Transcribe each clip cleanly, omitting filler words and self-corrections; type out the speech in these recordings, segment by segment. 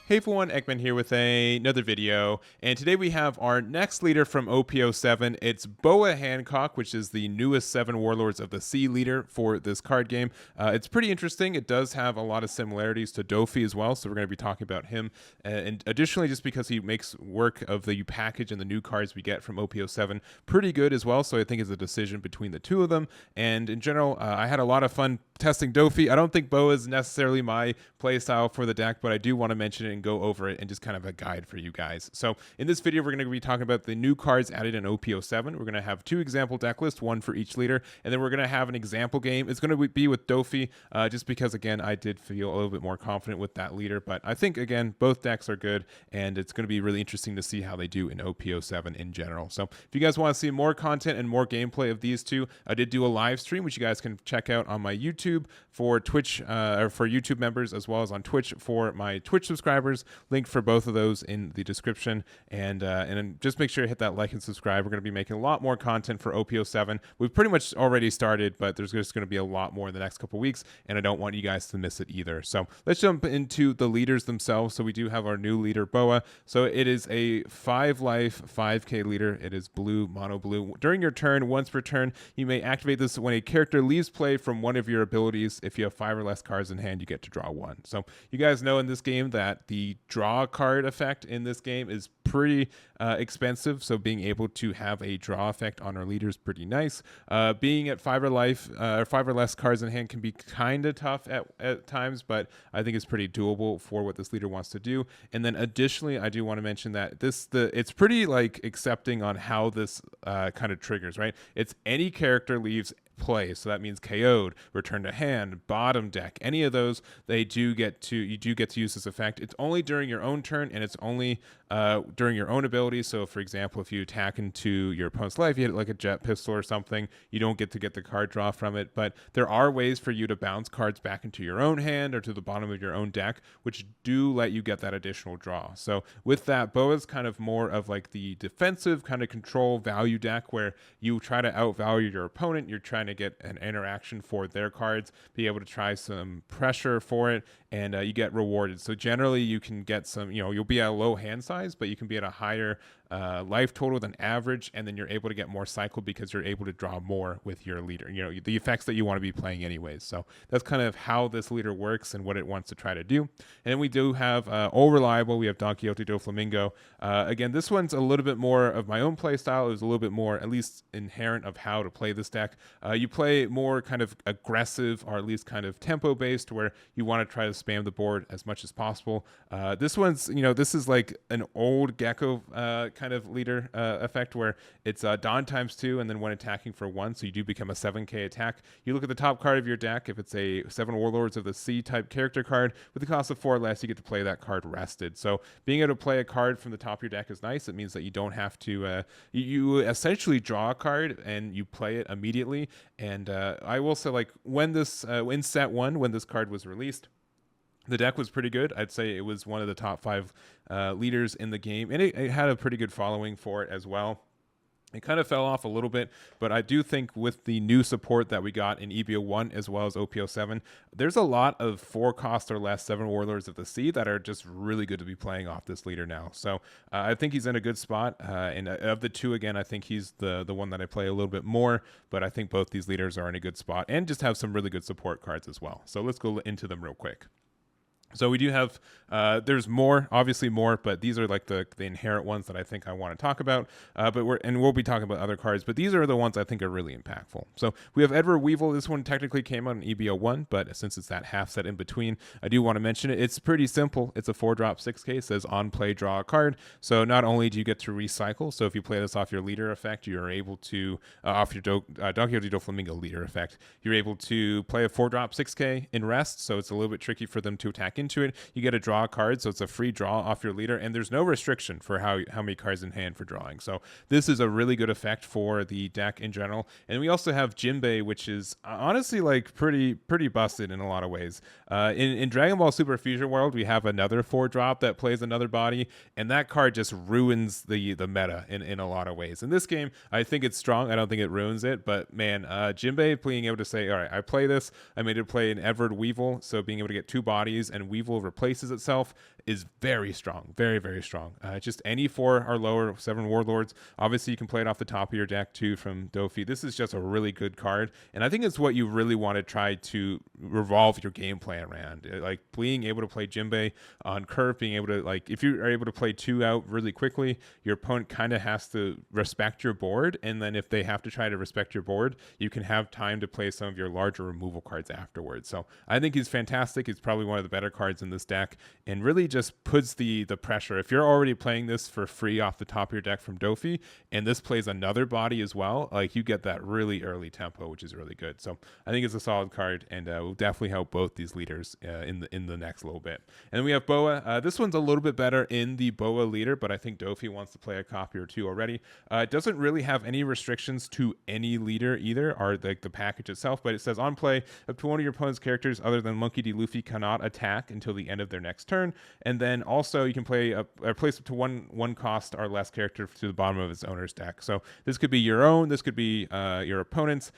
Hey everyone, Ekman here with another video, and today we have our next leader from OP07. It's Boa Hancock, which is the newest 7 Warlords of the Sea leader for this card game. It's pretty interesting. It does have a lot of similarities to Doffy as well, so we're going to be talking about him. And additionally, just because he makes work of the package and the new cards we get from OP07 pretty good as well, so I think it's a decision between the two of them. And in general, I had a lot of fun testing Doffy. I don't think Boa is necessarily my playstyle for the deck, but I do want to mention it and go over it and just kind of a guide for you guys. So in this video, we're going to be talking about the new cards added in OP07. We're going to have 2 example deck lists, 1 for each leader, and then we're going to have an example game. It's going to be with Doffy, just because, again, I did feel a little bit more confident with that leader. But I think, again, both decks are good, and it's going to be really interesting to see how they do in OP07 in general. So if you guys want to see more content and more gameplay of these two, I did do a live stream, which you guys can check out on my YouTube for Twitch, or for YouTube members, as well as on Twitch for my Twitch subscribers. Link for both of those in the description, and then just make sure to hit that like and subscribe. We're going to be making a lot more content for OP07. We've pretty much already started, but there's just going to be a lot more in the next couple weeks, and I don't want you guys to miss it either. So let's jump into the leaders themselves. So we do have our new leader, Boa. So it is a 5 life 5k leader. It is blue, mono blue. During your turn, once per turn, you may activate this when a character leaves play from one of your abilities. If you have 5 or less cards in hand, you get to draw 1. So you guys know in this game that the draw card effect in this game is pretty expensive, so being able to have a draw effect on our leader is pretty nice. Being at 5 or less cards in hand can be kind of tough at times, but I think it's pretty doable for what this leader wants to do. And then additionally, I do want to mention that it's pretty like accepting on how this kind of triggers, right? It's any character leaves play, so that means KO'd, return to hand, bottom deck, any of those, you do get to use this effect. It's only during your own turn, and it's only during your own abilities. So for example, if you attack into your opponent's life, you hit like a jet pistol or something, you don't get to get the card draw from it, but there are ways for you to bounce cards back into your own hand or to the bottom of your own deck, which do let you get that additional draw. So with that, Boa's kind of more of like the defensive kind of control value deck, where you try to outvalue your opponent, you're trying to get an interaction for their cards, be able to try some pressure for it, and you get rewarded. So generally you can get some, you'll be at a low hand size, but you can be at a higher life total than average, and then you're able to get more cycle because you're able to draw more with your leader, the effects that you want to be playing anyways. So that's kind of how this leader works and what it wants to try to do. And then we do have all reliable. We have Donquixote, Doflamingo. Again, this one's a little bit more of my own play style. It was a little bit more, at least inherent, of how to play this deck. You play more kind of aggressive, or at least kind of tempo based, where you want to try to spam the board as much as possible. This one's, this is like an old Gecko kind of leader effect, where it's Dawn ×2, and then when attacking for 1, so you do become a 7k attack. You look at the top card of your deck. If it's a 7 Warlords of the Sea type character card with a cost of 4 or less, you get to play that card rested. So being able to play a card from the top of your deck is nice. It means that you don't have to you essentially draw a card and you play it immediately. And I will say, like, when this in set 1, when this card was released, the deck was pretty good. I'd say it was one of the top 5 leaders in the game, and it had a pretty good following for it as well. It kind of fell off a little bit, but I do think with the new support that we got in EBO1 as well as OP07, there's a lot of 4 cost or less 7 Warlords of the Sea that are just really good to be playing off this leader now. So I think he's in a good spot, and of the 2, again, I think he's the one that I play a little bit more, but I think both these leaders are in a good spot and just have some really good support cards as well. So let's go into them real quick. So we do have, there's more, obviously more, but these are like the inherent ones that I think I want to talk about. We'll be talking about other cards, but these are the ones I think are really impactful. So we have Edward Weevil. This one technically came out in EBO1, but since it's that half set in between, I do want to mention it. It's pretty simple. It's a 4-drop 6k. It says on play, draw a card. So not only do you get to recycle, so if you play this off your leader effect, you're able to, off your Donquixote Doflamingo leader effect, you're able to play a 4-drop 6k in rest. So it's a little bit tricky for them to attack into it. You get a draw card, so it's a free draw off your leader, and there's no restriction for how many cards in hand for drawing. So this is a really good effect for the deck in general. And we also have Jinbei, which is honestly like pretty busted in a lot of ways. In Dragon Ball Super Fusion World, we have another 4-drop that plays another body, and that card just ruins the meta in a lot of ways. In this game, I think it's strong. I don't think it ruins it, but man, Jinbei being able to say, all right, I play this, I'm able to play an Edward Weevil, so being able to get 2 bodies and when Weevil replaces itself is very strong, very, very strong. Just any 4 or lower 7 Warlords. Obviously, you can play it off the top of your deck too from Doffy. This is just a really good card, and I think it's what you really want to try to revolve your gameplay around. Like being able to play Jinbei on curve, being able to, like, if you are able to play 2 out really quickly, your opponent kind of has to respect your board, and then if they have to try to respect your board, you can have time to play some of your larger removal cards afterwards. So I think he's fantastic. He's probably one of the better cards in this deck, and really just puts the pressure. If you're already playing this for free off the top of your deck from Doffy, and this plays another body as well, like, you get that really early tempo, which is really good. So I think it's a solid card, and will definitely help both these leaders in the next little bit. And then we have Boa. This one's a little bit better in the Boa leader, but I think Doffy wants to play a copy or 2 already. It doesn't really have any restrictions to any leader either, or like the package itself, but it says on play, up to one of your opponent's characters other than Monkey D. Luffy cannot attack until the end of their next turn. And then also you can play place up to one cost or less character to the bottom of its owner's deck. So this could be your own, this could be your opponent's.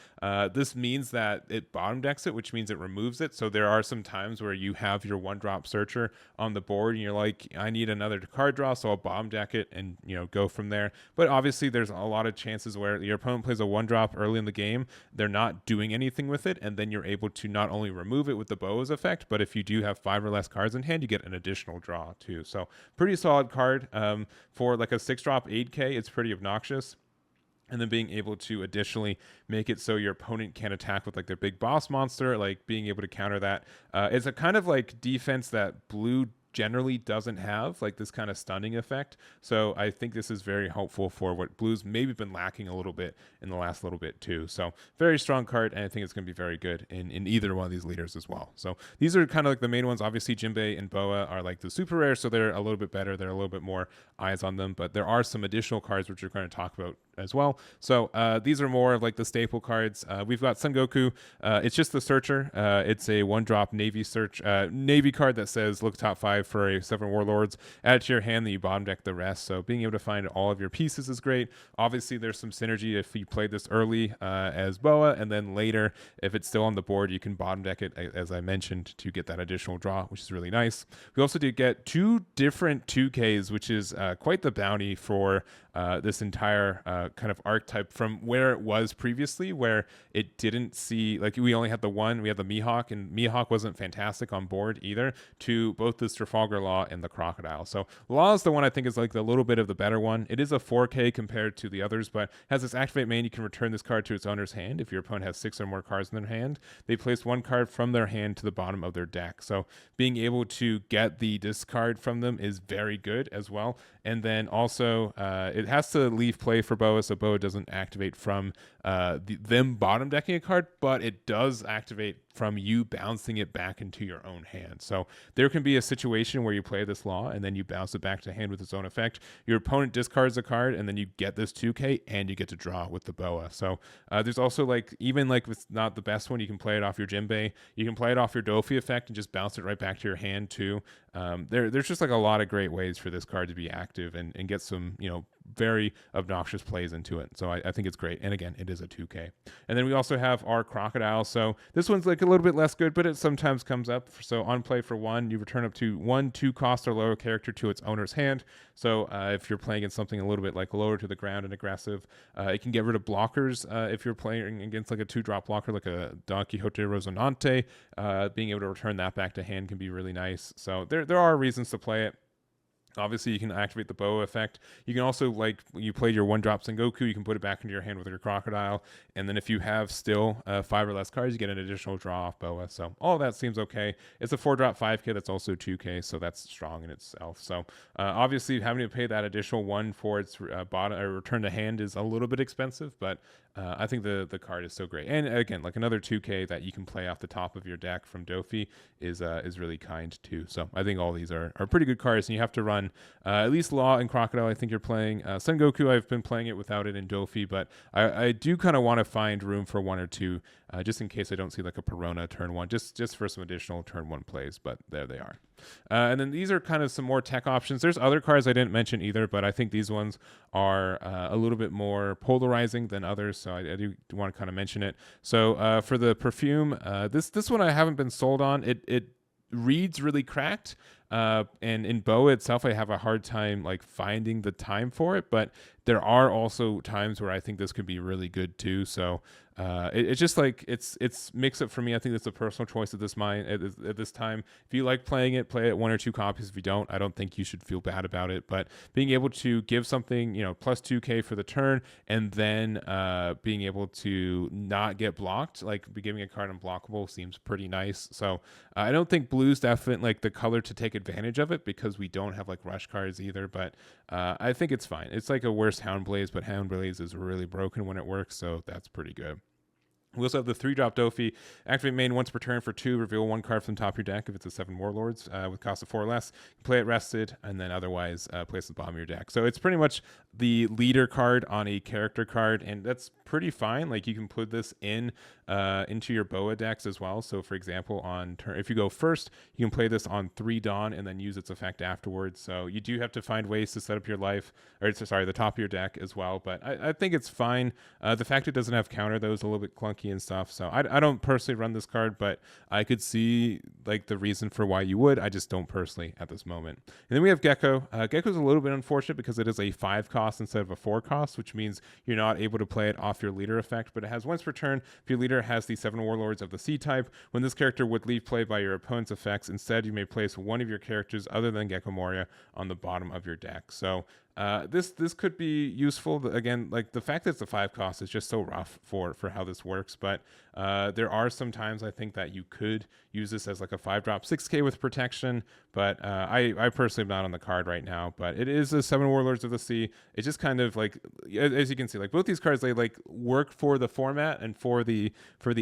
This means that it bottom decks it, which means it removes it. So there are some times where you have your 1-drop searcher on the board and you're like, I need another card draw, so I'll bottom deck it and, you know, go from there. But obviously there's a lot of chances where your opponent plays a 1-drop early in the game, they're not doing anything with it, and then you're able to not only remove it with the Boa's effect, but if you do have 5 or less cards in hand, you get an additional draw too. So pretty solid card. For like a 6-drop 8K, it's pretty obnoxious. And then being able to additionally make it so your opponent can't attack with like their big boss monster, like being able to counter that. It's a kind of like defense that blue generally doesn't have, like this kind of stunning effect. So I think this is very helpful for what blue's maybe been lacking a little bit in the last little bit too. So very strong card, and I think it's going to be very good in either one of these leaders as well. So these are kind of like the main ones. Obviously Jinbei and Boa are like the super rare, so they're a little bit better. They're a little bit more eyes on them, but there are some additional cards which we're going to talk about as well. So these are more of like the staple cards. We've got Son Goku. It's just the searcher. It's a 1-drop Navy search Navy card that says look top 5 for a 7 Warlords. Add it to your hand, then you bottom deck the rest. So being able to find all of your pieces is great. Obviously there's some synergy if you play this early as Boa, and then later if it's still on the board, you can bottom deck it, as I mentioned, to get that additional draw, which is really nice. We also did get 2 different 2Ks, which is quite the bounty for this entire kind of archetype from where it was previously, where it didn't see, like, we only had the one, we had the Mihawk, and Mihawk wasn't fantastic on board either, to both the Trafalgar Law and the Crocodile. So Law is the one I think is like the little bit of the better one. It is a 4K compared to the others, but has this activate main, you can return this card to its owner's hand. If your opponent has 6 or more cards in their hand, they place 1 card from their hand to the bottom of their deck. So being able to get the discard from them is very good as well. And then also it has to leave play for Boa, so Boa doesn't activate from them bottom decking a card, but it does activate from you bouncing it back into your own hand. So there can be a situation where you play this Law and then you bounce it back to hand with its own effect. Your opponent discards a card and then you get this 2K and you get to draw with the Boa. So there's also, like, even like with not the best one, you can play it off your Jinbei. You can play it off your Doffy effect and just bounce it right back to your hand too. There's just like a lot of great ways for this card to be active and get some, you know, very obnoxious plays into it. So I think it's great. And again, it is a 2K. And then we also have our Crocodile. So this one's like a little bit less good, but it sometimes comes up. So on play for 1, you return up to 1 2-cost or lower character to its owner's hand. So if you're playing against something a little bit like lower to the ground and aggressive, it can get rid of blockers. If you're playing against like a 2-drop blocker like a Donquixote Resonante, being able to return that back to hand can be really nice. So there are reasons to play it. Obviously, you can activate the Boa effect. You can also, like, you played your 1-drop Sengoku, you can put it back into your hand with your Crocodile. And then if you have still 5 or less cards, you get an additional draw off Boa. So all of that seems okay. It's a 4-drop 5K that's also 2K, so that's strong in itself. So obviously, having to pay that additional 1 for its bottom or return to hand is a little bit expensive, but I think the card is so great. And again, like another 2K that you can play off the top of your deck from Doffy is really kind too. So I think all these are pretty good cards, and you have to run at least Law and Crocodile. I think you're playing Son Goku. I've been playing it without it in Doffy, but I do kind of want to find room for 1 or 2 just in case I don't see like a Perona turn 1, just for some additional turn 1 plays, but there they are. And then these are kind of some more tech options. There's other cards I didn't mention either, but I think these ones are a little bit more polarizing than others, so I do want to kind of mention it. So for the perfume, this one I haven't been sold on. It reads really cracked. And in Boa itself, I have a hard time like finding the time for it, but there are also times where I think this could be really good too. So it's just like it's mix up for me. I think it's a personal choice at this time. If you like playing it, play it 1 or 2 copies. If you don't, I don't think you should feel bad about it. But being able to give something, plus 2k for the turn, and then being able to not get blocked, like giving a card unblockable, seems pretty nice. So I don't think blue's definitely like the color to take advantage of it, because we don't have like rush cards either. But I think it's fine. It's like a worse Houndblaze, but Houndblaze is really broken when it works, so that's pretty good. We also have the 3-drop Doffy. Activate main once per turn for 2. Reveal 1 card from the top of your deck if it's a 7 Warlords with cost of 4 or less. Play it rested, and then otherwise place it at the bottom of your deck. So it's pretty much the leader card on a character card, and that's pretty fine. Like, you can put this in into your Boa decks as well. So for example, on turn, if you go first, you can play this on 3 Dawn and then use its effect afterwards. So you do have to find ways to set up your life, or the top of your deck as well. But I think it's fine. The fact it doesn't have counter, though, is a little bit clunky and stuff. So I don't personally run this card, but I could see like the reason for why you would. I just don't personally at this moment. And then we have Gecko. Gecko's a little bit unfortunate because it is a 5 cost instead of a 4 cost, which means you're not able to play it off your leader effect. But it has once per turn. If your leader has the 7 Warlords of the Sea type, when this character would leave play by your opponent's effects, instead you may place one of your characters other than Gecko Moria on the bottom of your deck. So this could be useful. Again, like the fact that it's a 5 cost is just so rough for how this works. But there are some times I think that you could use this as like a 5-drop 6k with protection. But I personally am not on the card right now. But it is a 7 Warlords of the Sea. It's just kind of like, as you can see, like both these cards, they like work for the format and for the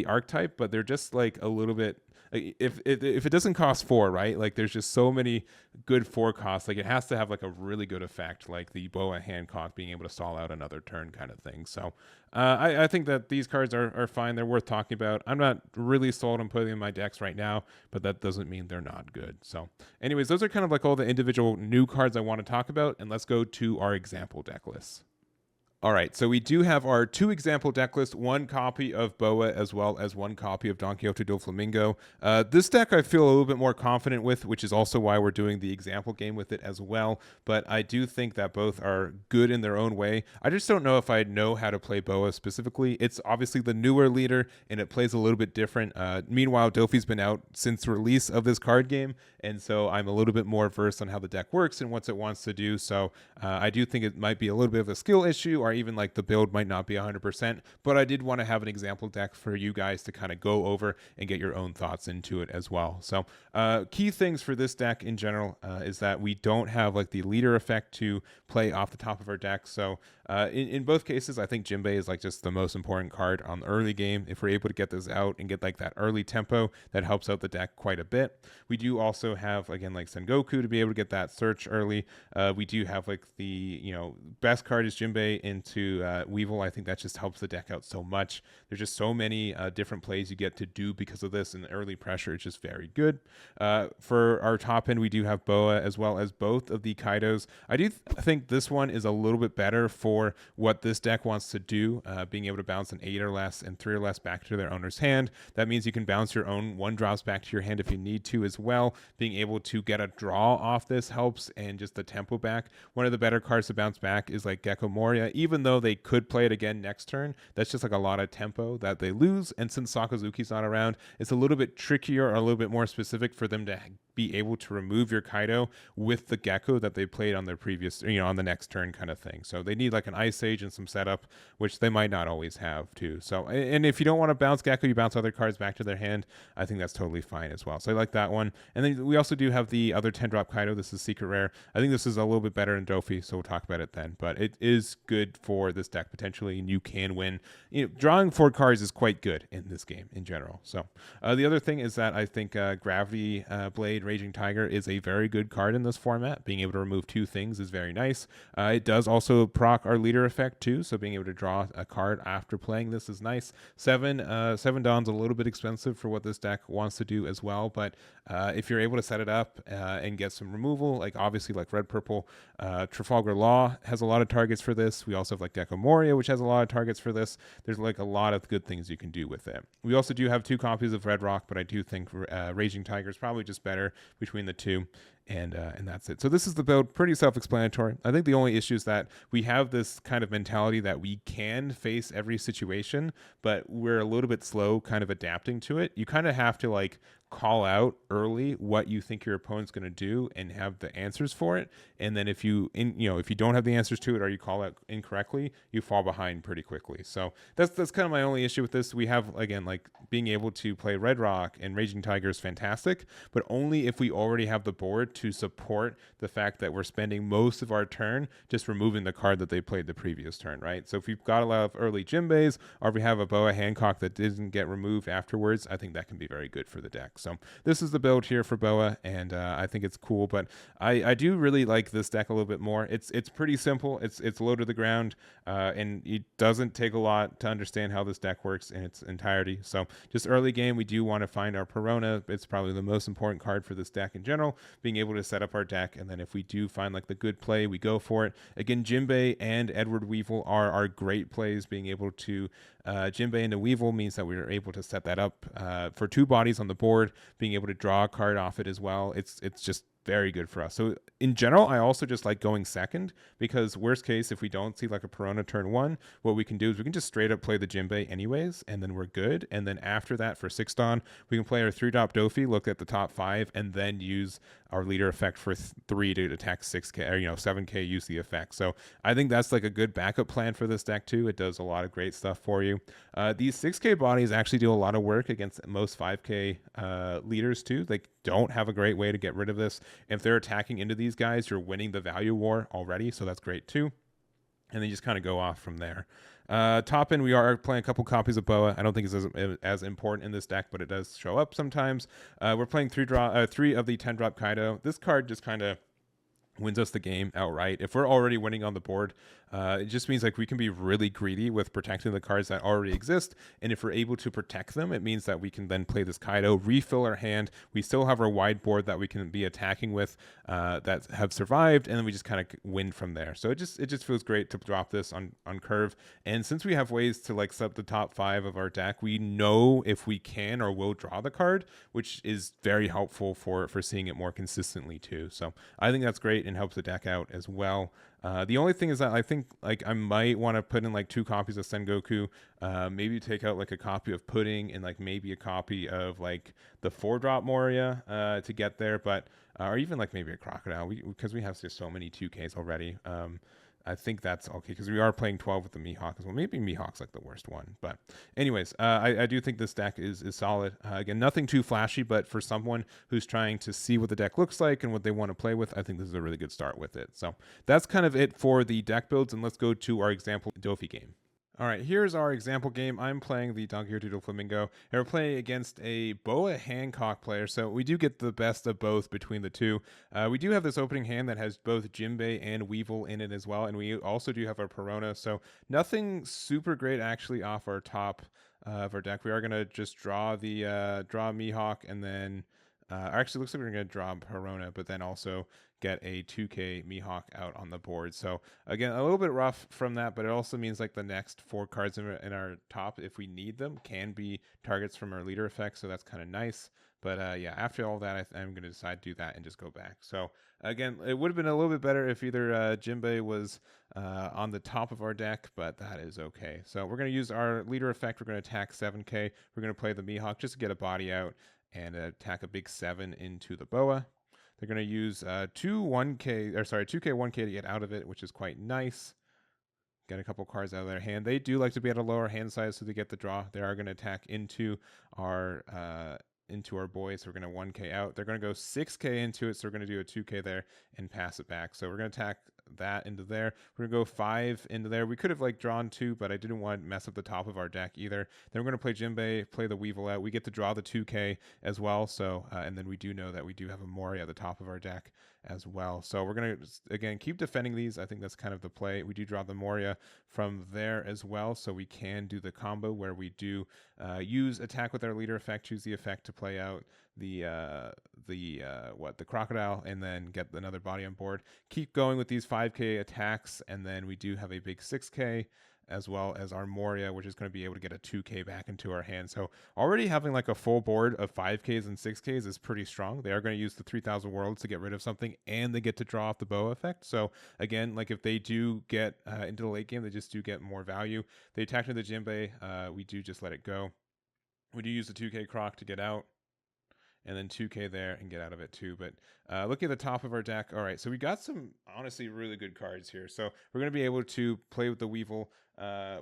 archetype, but they're just like a little bit. If it doesn't cost 4, right? Like there's just so many good 4 costs. Like it has to have like a really good effect, like the Boa Hancock being able to stall out another turn kind of thing. So I think that these cards are fine. They're worth talking about. I'm not really sold on putting them in my decks right now, but that doesn't mean they're not good. So anyways, those are kind of like all the individual new cards I want to talk about. And let's go to our example deck list. All right, so we do have our 2 example deck lists, 1 copy of Boa as well as 1 copy of Donquixote Doflamingo. This deck I feel a little bit more confident with, which is also why we're doing the example game with it as well. But I do think that both are good in their own way. I just don't know if I know how to play Boa specifically. It's obviously the newer leader, and it plays a little bit different. Meanwhile, Doffy's been out since the release of this card game, and so I'm a little bit more versed on how the deck works and what it wants to do. So I do think it might be a little bit of a skill issue, or even like the build might not be 100%, but I did want to have an example deck for you guys to kind of go over and get your own thoughts into it as well. So key things for this deck in general is that we don't have like the leader effect to play off the top of our deck. So in both cases, I think Jinbei is like just the most important card on the early game. If we're able to get this out and get like that early tempo, that helps out the deck quite a bit. We do also have, again, like Sengoku to be able to get that search early. We do have like the, best card is Jinbei into Weevil. I think that just helps the deck out so much. There's just so many different plays you get to do because of this, and the early pressure is just very good. For our top end, we do have Boa as well as both of the Kaidos. I do think this one is a little bit better for what this deck wants to do, being able to bounce an 8 or less and 3 or less back to their owner's hand. That means you can bounce your own 1-drops back to your hand if you need to as well. Being able to get a draw off this helps, and just the tempo back. One of the better cards to bounce back is like Gecko Moria, even though they could play it again next turn. That's just like a lot of tempo that they lose, and since Sakazuki's not around, it's a little bit trickier or a little bit more specific for them to be able to remove your Kaido with the Gecko that they played on their previous, on the next turn kind of thing. So they need like an Ice Age and some setup, which they might not always have too. So, and if you don't want to bounce Gecko, you bounce other cards back to their hand. I think that's totally fine as well. So I like that one. And then we also do have the other 10-drop Kaido. This is secret rare. I think this is a little bit better than Doffy, so we'll talk about it then. But it is good for this deck potentially, and you can win. Drawing 4 cards is quite good in this game in general. So the other thing is that I think Gravity Blade Raging Tiger is a very good card in this format. Being able to remove 2 things is very nice. It does also proc our leader effect too, so being able to draw a card after playing this is nice. 7 Dawn's a little bit expensive for what this deck wants to do as well, but if you're able to set it up and get some removal, like obviously like red purple, Trafalgar Law has a lot of targets for this. We also have like Gecko Moria, which has a lot of targets for this. There's like a lot of good things you can do with it. We also do have 2 copies of Red Rock, but I do think Raging Tiger is probably just better between the 2. And that's it. So this is the build, pretty self-explanatory. I think the only issue is that we have this kind of mentality that we can face every situation, but we're a little bit slow kind of adapting to it. You kind of have to like call out early what you think your opponent's going to do and have the answers for it. And then if you don't have the answers to it, or you call out incorrectly, you fall behind pretty quickly. So that's kind of my only issue with this. We have, again, like being able to play Red Rock and Raging Tiger is fantastic, but only if we already have the board to support the fact that we're spending most of our turn just removing the card that they played the previous turn, right? So if we've got a lot of early Jimbeis, or if we have a Boa Hancock that didn't get removed afterwards, I think that can be very good for the deck. So this is the build here for Boa, and I think it's cool, but I do really like this deck a little bit more. It's pretty simple. It's low to the ground, and it doesn't take a lot to understand how this deck works in its entirety. So just early game, we do want to find our Perona. It's probably the most important card for this deck in general, being able to set up our deck, and then if we do find like the good play, we go for it. Again, Jimbei and Edward Weevil are great plays. Being able to Jimbei into Weevil means that we are able to set that up for 2 bodies on the board, being able to draw a card off it as well. It's just very good for us. So in general, I also just like going second, because worst case, if we don't see like a Perona turn 1, what we can do is we can just straight up play the Jimbei anyways, and then we're good. And then after that, for 6 Dawn, we can play our 3-drop Doffy, look at the top 5, and then use our leader effect for 3 to attack 6k, or 7k, use the effect. So I think that's like a good backup plan for this deck too. It does a lot of great stuff for you. These 6k bodies actually do a lot of work against most 5k leaders too. They don't have a great way to get rid of this. If they're attacking into these guys, you're winning the value war already, so that's great too. And then you just kind of go off from there. Top end, we are playing a couple copies of Boa. I don't think it's as important in this deck, but it does show up sometimes. We're playing 3 of the 10-drop Kaido. This card just kind of wins us the game outright. If we're already winning on the board, it just means like we can be really greedy with protecting the cards that already exist, and if we're able to protect them, it means that we can then play this Kaido, refill our hand. We still have our wide board that we can be attacking with that have survived, and then we just kind of win from there. So it just feels great to drop this on curve. And since we have ways to like set the top 5 of our deck, we know if we can or will draw the card, which is very helpful for seeing it more consistently too. So I think that's great and helps the deck out as well. The only thing is that I think like I might want to put in like 2 copies of Sengoku, maybe take out like a copy of Pudding, and like maybe a copy of like the 4-drop Moria to get there, but or even like maybe a Crocodile, because we have just so many 2Ks already. I think that's okay, because we are playing 12 with the Mihawk as well. Maybe Mihawk's like the worst one. But anyways, I do think this deck is solid. Again, nothing too flashy, but for someone who's trying to see what the deck looks like and what they want to play with, I think this is a really good start with it. So that's kind of it for the deck builds, and let's go to our example Doffy game. All right, here's our example game. I'm playing the Donquixote Doflamingo, and we're playing against a Boa Hancock player, so we do get the best of both between the 2. We do have this opening hand that has both Jimbei and Weevil in it as well, and we also do have our Perona, so nothing super great actually off our top of our deck. We are going to just draw the draw Mihawk, and then actually looks like we're going to draw Perona, but then also get a 2k Mihawk out on the board. So again, a little bit rough from that, but it also means like the next 4 cards in our top, if we need them, can be targets from our leader effect, so that's kind of nice. But yeah, after all that, I'm going to decide to do that and just go back. So again, it would have been a little bit better if either Jimbei was on the top of our deck, but that is okay. So we're going to use our leader effect. We're going to attack 7k. We're going to play the Mihawk just to get a body out and attack a big 7 into the Boa. They're going to use 2k 1k to get out of it, which is quite nice. Get a couple cards out of their hand. They do like to be at a lower hand size, so they get the draw. They are going to attack into our boy, so we're going to 1k out. They're going to go 6k into it, so we're going to do a 2k there and pass it back. So we're going to attack that into there. We're gonna go 5 into there. We could have like drawn 2, but I didn't want to mess up the top of our deck either. Then we're gonna play Jinbei, play the Weevil out. We get to draw the 2K as well. So and then we do know that we do have a Moria at the top of our deck as well. So we're gonna again keep defending these. I think that's kind of the play. We do draw the Moria from there as well, so we can do the combo where we do use attack with our leader effect, choose the effect to play out the crocodile, and then get another body on board. Keep going with these 5K attacks, and then we do have a big 6K as well as our Moria, which is going to be able to get a 2K back into our hand. So already having like a full board of 5Ks and 6Ks is pretty strong. They are going to use the 3000 worlds to get rid of something, and they get to draw off the boa effect. So again, like if they do get into the late game, they just do get more value. They attack into the Jinbei, we do just let it go. We do use the 2K croc to get out, and then 2K there and get out of it too. But looking at the top of our deck, all right, so we got some honestly really good cards here. So we're going to be able to play with the Weevil.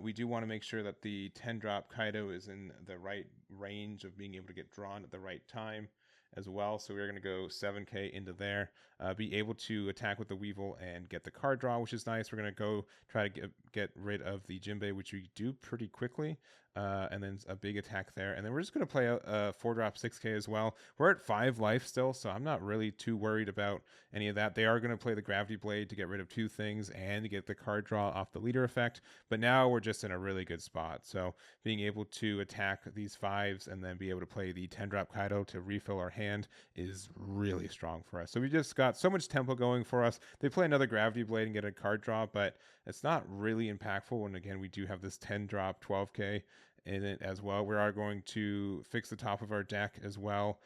We do want to make sure that the 10-drop Kaido is in the right range of being able to get drawn at the right time as well. So we're going to go 7K into there, be able to attack with the Weevil and get the card draw, which is nice. We're going to go try to get rid of the Jinbei, which we do pretty quickly, and then a big attack there. And then we're just going to play out a 4-drop 6K as well. We're at 5 life still, so I'm not really too worried about any of that. They are going to play the Gravity Blade to get rid of 2 things and to get the card draw off the leader effect, but now we're just in a really good spot. So being able to attack these 5s and then be able to play the 10-drop Kaido to refill our hand is really strong for us. So we just got so much tempo going for us. They play another Gravity Blade and get a card draw, but it's not really impactful when, again, we do have this 10-drop 12K in it as well. We are going to fix the top of our deck as well.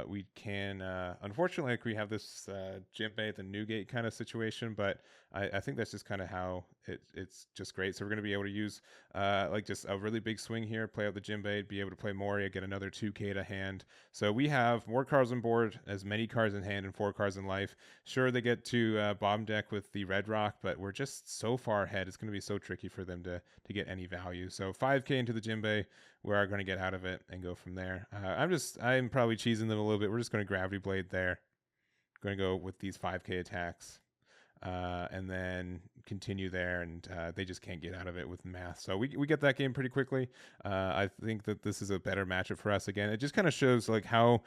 We can, unfortunately, like we have this Jinbei, the Newgate kind of situation, but I think that's just kind of how it's just great. So we're going to be able to use like just a really big swing here, play out the Jinbei, be able to play Moria, get another 2K to hand. So we have more cards on board, as many cards in hand and 4 cards in life. Sure, they get to bottom deck with the Red Rock, but we're just so far ahead. It's going to be so tricky for them to get any value. So 5K into the Jinbei, we are going to get out of it and go from there. I'm probably cheesing them a little bit. We're just going to Gravity Blade there. Going to go with these 5K attacks. And then continue there, and they just can't get out of it with math. So we get that game pretty quickly. I think that this is a better matchup for us. Again, it just kind of shows like how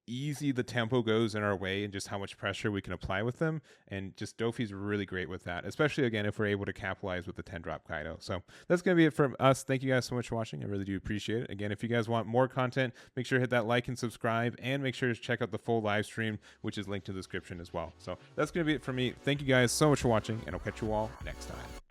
easy the tempo goes in our way and just how much pressure we can apply with them. And just Doffy's really great with that, especially again if we're able to capitalize with the 10-drop Kaido. So that's going to be it from us. Thank you guys so much for watching. I really do appreciate it. Again, if you guys want more content, make sure to hit that like and subscribe, and make sure to check out the full live stream, which is linked in the description as well. So that's going to be it for me. Thank you guys so much for watching, and I'll catch you all next time.